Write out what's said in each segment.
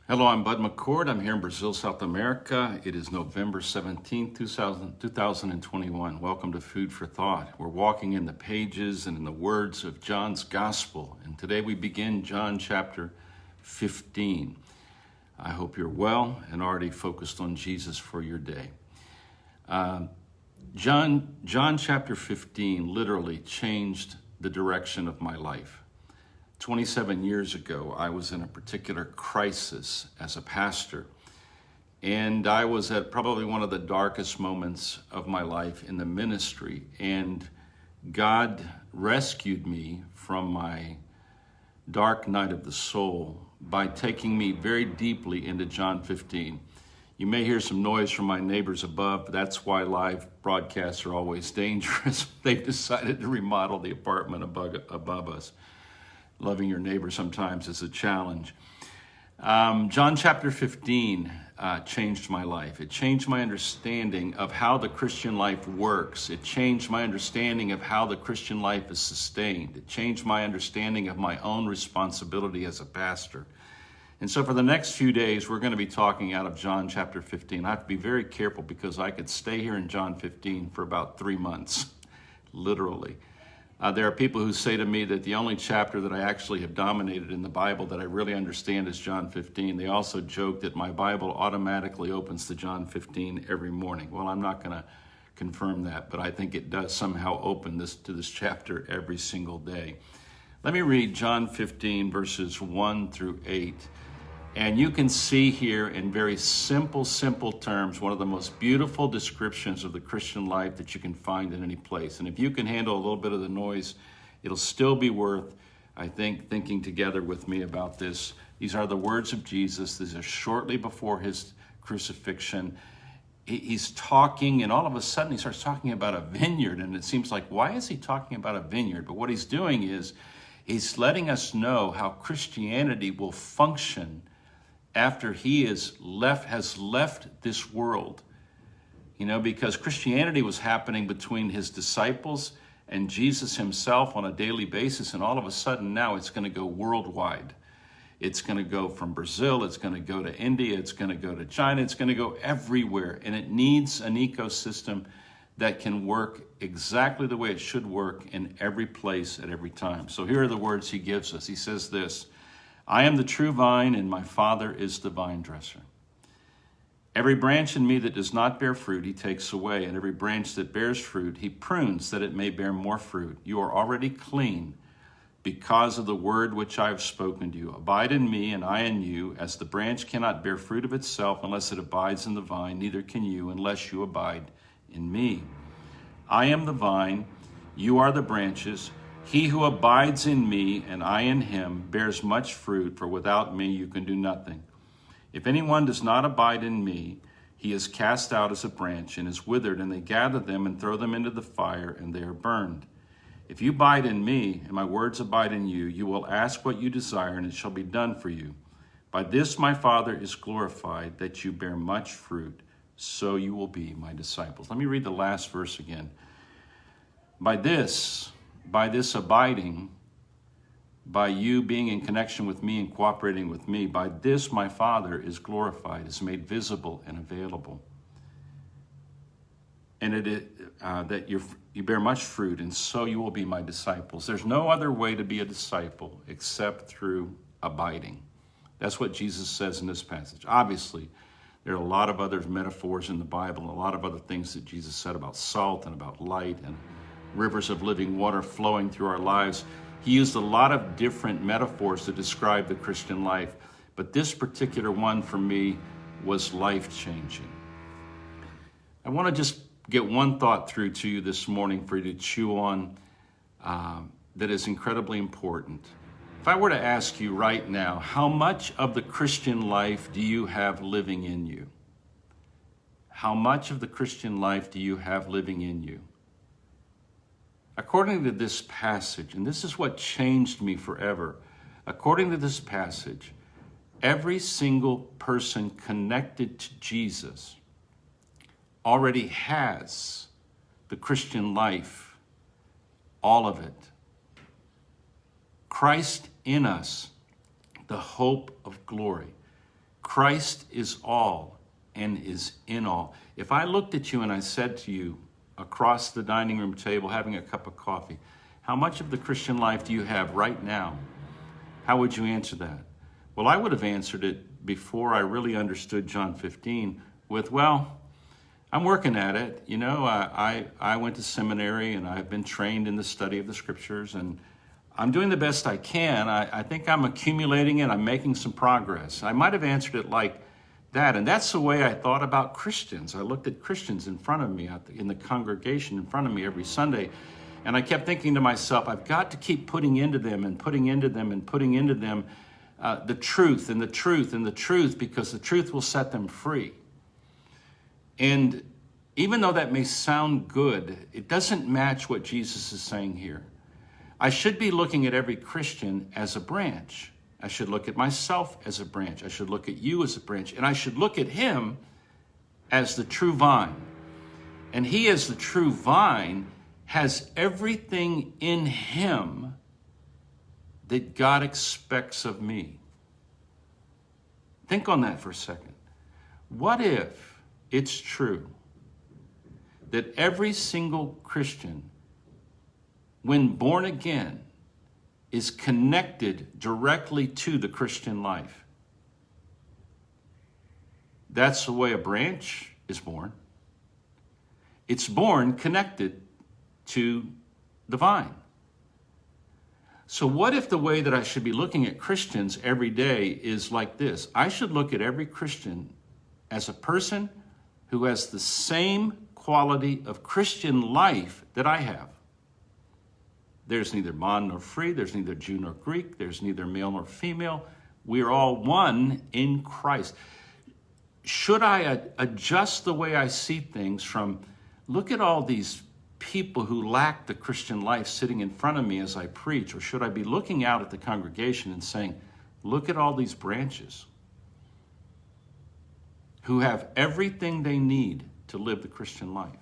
Hello, I'm Bud McCord. I'm here in Brazil, South America. It is November 17th, 2021. Welcome to Food for Thought. We're walking in the pages and in the words of John's Gospel. And today we begin John chapter 15. I hope you're well and already focused on Jesus for your day. John chapter 15 literally changed the direction of my life. 27 years ago, I was in a particular crisis as a pastor, and I was at probably one of the darkest moments of my life in the ministry, and God rescued me from my dark night of the soul by taking me very deeply into John 15. You may hear some noise from my neighbors above. That's why live broadcasts are always dangerous. They've decided to remodel the apartment above us. Loving your neighbor sometimes is a challenge. John chapter 15 changed my life. It changed my understanding of how the Christian life works. It changed my understanding of how the Christian life is sustained. It changed my understanding of my own responsibility as a pastor. And so for the next few days, we're going to be talking out of John chapter 15. I have to be very careful because I could stay here in John 15 for about 3 months, literally. There are people who say to me that the only chapter that I actually have dominated in the Bible that I really understand is John 15. They also joke that my Bible automatically opens to John 15 every morning. Well, I'm not going to confirm that, but I think it does somehow open to this chapter every single day. Let me read John 15, verses 1 through 8. And you can see here in very simple terms, one of the most beautiful descriptions of the Christian life that you can find in any place. And if you can handle a little bit of the noise, it'll still be worth, I think, thinking together with me about this. These are the words of Jesus. These are shortly before his crucifixion. He's talking, and all of a sudden he starts talking about a vineyard. And it seems like, why is he talking about a vineyard? But what he's doing is he's letting us know how Christianity will function after he has left this world. You know, because Christianity was happening between his disciples and Jesus himself on a daily basis, and all of a sudden now it's going to go worldwide. It's going to go from Brazil, it's going to go to India, it's going to go to China, it's going to go everywhere, and it needs an ecosystem that can work exactly the way it should work in every place at every time. So here are the words he gives us. He says this: I am the true vine, and my Father is the vine dresser. Every branch in me that does not bear fruit, he takes away, and every branch that bears fruit, he prunes that it may bear more fruit. You are already clean because of the word which I have spoken to you. Abide in me, and I in you. As the branch cannot bear fruit of itself unless it abides in the vine, neither can you unless you abide in me. I am the vine, you are the branches. He who abides in me and I in him bears much fruit, for without me you can do nothing. If anyone does not abide in me, he is cast out as a branch and is withered, and they gather them and throw them into the fire, and they are burned. If you abide in me and my words abide in you, you will ask what you desire, and it shall be done for you. By this my Father is glorified, that you bear much fruit, so you will be my disciples. Let me read the last verse again. By this abiding, by you being in connection with me and cooperating with me, by this my Father is glorified, is made visible and available. And that you bear much fruit, and so you will be my disciples. There's no other way to be a disciple except through abiding. That's what Jesus says in this passage. Obviously, there are a lot of other metaphors in the Bible, and a lot of other things that Jesus said about salt and about light and rivers of living water flowing through our lives. He used a lot of different metaphors to describe the Christian life, but this particular one for me was life-changing. I want to just get one thought through to you this morning for you to chew on that is incredibly important. If I were to ask you right now, how much of the Christian life do you have living in you? How much of the Christian life do you have living in you? According to this passage, and this is what changed me forever, according to this passage, every single person connected to Jesus already has the Christian life, all of it. Christ in us, the hope of glory. Christ is all and is in all. If I looked at you and I said to you across the dining room table having a cup of coffee, how much of the Christian life do you have right now? How would you answer that? Well, I would have answered it before I really understood John 15 with, well, I'm working at it. You know, I went to seminary and I've been trained in the study of the scriptures, and I'm doing the best I can. I think I'm accumulating it. I'm making some progress. I might have answered it like that. And that's the way I thought about Christians. I looked at Christians in front of me, in the congregation in front of me every Sunday. And I kept thinking to myself, I've got to keep putting into them and putting into them and putting into them the truth and the truth and the truth, because the truth will set them free. And even though that may sound good, it doesn't match what Jesus is saying here. I should be looking at every Christian as a branch. I should look at myself as a branch. I should look at you as a branch. And I should look at him as the true vine. And he, as the true vine, has everything in him that God expects of me. Think on that for a second. What if it's true that every single Christian, when born again, is connected directly to the Christian life? That's the way a branch is born. It's born connected to the vine. So what if the way that I should be looking at Christians every day is like this? I should look at every Christian as a person who has the same quality of Christian life that I have. There's neither bond nor free. There's neither Jew nor Greek. There's neither male nor female. We're all one in Christ. Should I adjust the way I see things from, look at all these people who lack the Christian life sitting in front of me as I preach? Or should I be looking out at the congregation and saying, look at all these branches who have everything they need to live the Christian life?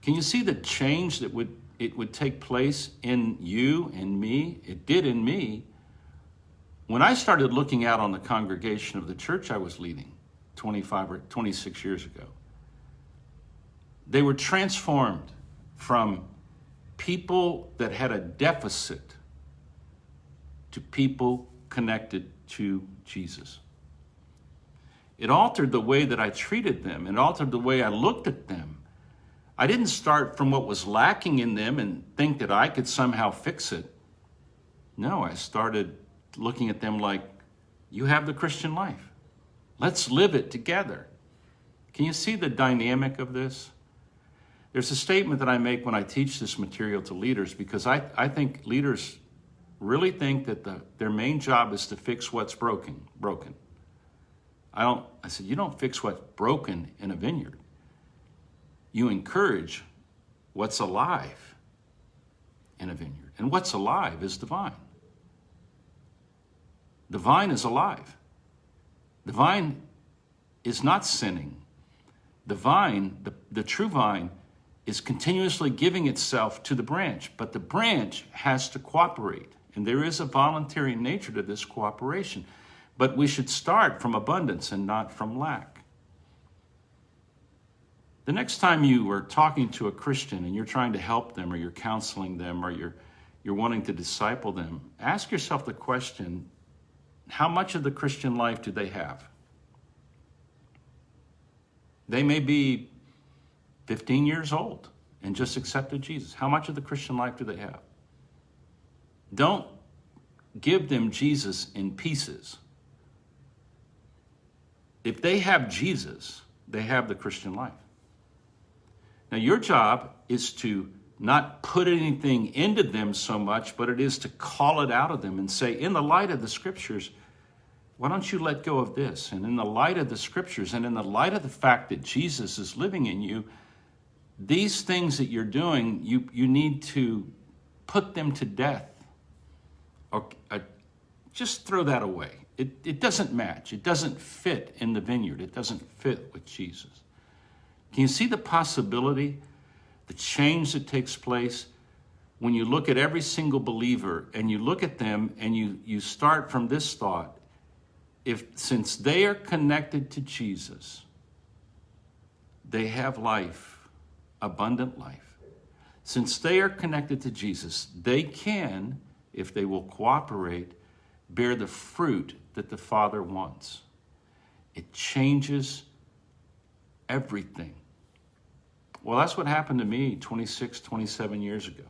Can you see the change that it would take place in you and me? It did in me when I started looking out on the congregation of the church I was leading 25 or 26 years ago. They were transformed from people that had a deficit to people connected to Jesus. It altered the way that I treated them. It altered the way I looked at them. I didn't start from what was lacking in them and think that I could somehow fix it. No, I started looking at them like, you have the Christian life. Let's live it together. Can you see the dynamic of this? There's a statement that I make when I teach this material to leaders, because I think leaders really think that their main job is to fix what's broken. I said, you don't fix what's broken in a vineyard. You encourage what's alive in a vineyard. And what's alive is the vine. The vine is alive. The vine is not sinning. The vine, the true vine, is continuously giving itself to the branch, but the branch has to cooperate. And there is a voluntary nature to this cooperation. But we should start from abundance and not from lack. The next time you are talking to a Christian and you're trying to help them, or you're counseling them, or you're wanting to disciple them, ask yourself the question, how much of the Christian life do they have? They may be 15 years old and just accepted Jesus. How much of the Christian life do they have? Don't give them Jesus in pieces. If they have Jesus, they have the Christian life. Now, your job is to not put anything into them so much, but it is to call it out of them and say, in the light of the scriptures, why don't you let go of this? And in the light of the scriptures, and in the light of the fact that Jesus is living in you, these things that you're doing, you need to put them to death. Or just throw that away. It doesn't match. It doesn't fit in the vineyard. It doesn't fit with Jesus. Can you see the possibility, the change that takes place when you look at every single believer and you look at them and you start from this thought? since they are connected to Jesus, they have life, abundant life. Since they are connected to Jesus, they can, if they will cooperate, bear the fruit that the Father wants. It changes everything. Well, that's what happened to me 26, 27 years ago.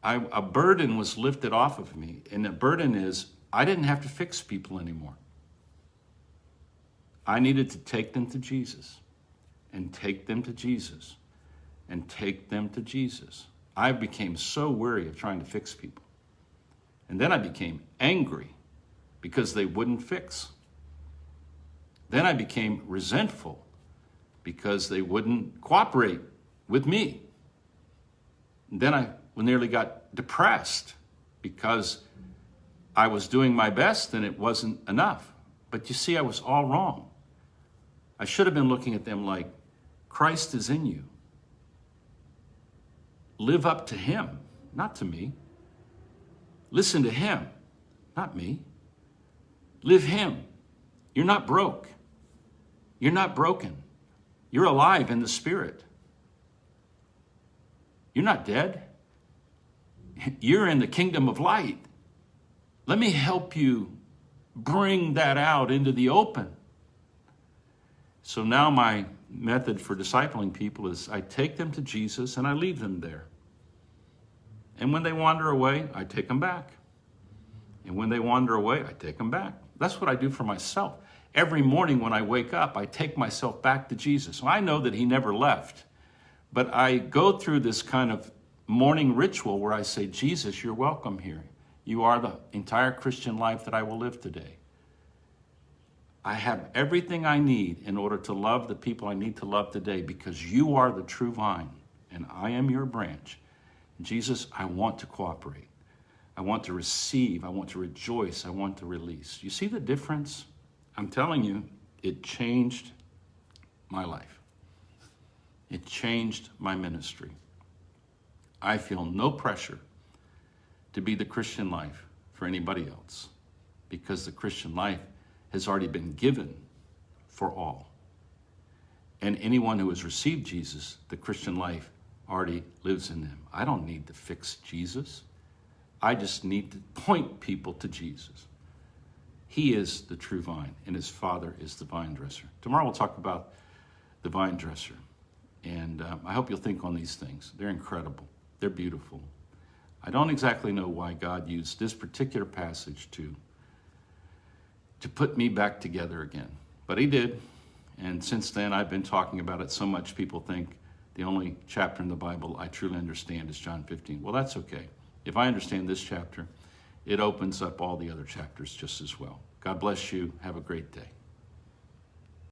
A burden was lifted off of me, and the burden is I didn't have to fix people anymore. I needed to take them to Jesus, and take them to Jesus, and take them to Jesus. I became so weary of trying to fix people. And then I became angry because they wouldn't fix. Then I became resentful because they wouldn't cooperate with me. And then I nearly got depressed because I was doing my best and it wasn't enough. But you see, I was all wrong. I should have been looking at them like, Christ is in you. Live up to him, not to me. Listen to him, not me. Live him. You're not broke. You're not broken. You're alive in the Spirit. You're not dead. You're in the kingdom of light. Let me help you bring that out into the open. So now my method for discipling people is I take them to Jesus and I leave them there. And when they wander away, I take them back. And when they wander away, I take them back. That's what I do for myself. Every morning when I wake up, I take myself back to Jesus. So I know that he never left. But I go through this kind of morning ritual where I say, Jesus, you're welcome here. You are the entire Christian life that I will live today. I have everything I need in order to love the people I need to love today because you are the true vine and I am your branch. Jesus, I want to cooperate. I want to receive. I want to rejoice. I want to release. You see the difference? I'm telling you, it changed my life. It changed my ministry. I feel no pressure to be the Christian life for anybody else because the Christian life has already been given for all. And anyone who has received Jesus, the Christian life already lives in them. I don't need to fix Jesus. I just need to point people to Jesus. He is the true vine, and his Father is the vine dresser. Tomorrow we'll talk about the vine dresser. And I hope you'll think on these things. They're incredible. They're beautiful. I don't exactly know why God used this particular passage to put me back together again. But he did. And since then, I've been talking about it so much, people think the only chapter in the Bible I truly understand is John 15. Well, that's okay. If I understand this chapter, it opens up all the other chapters just as well. God bless you. Have a great day.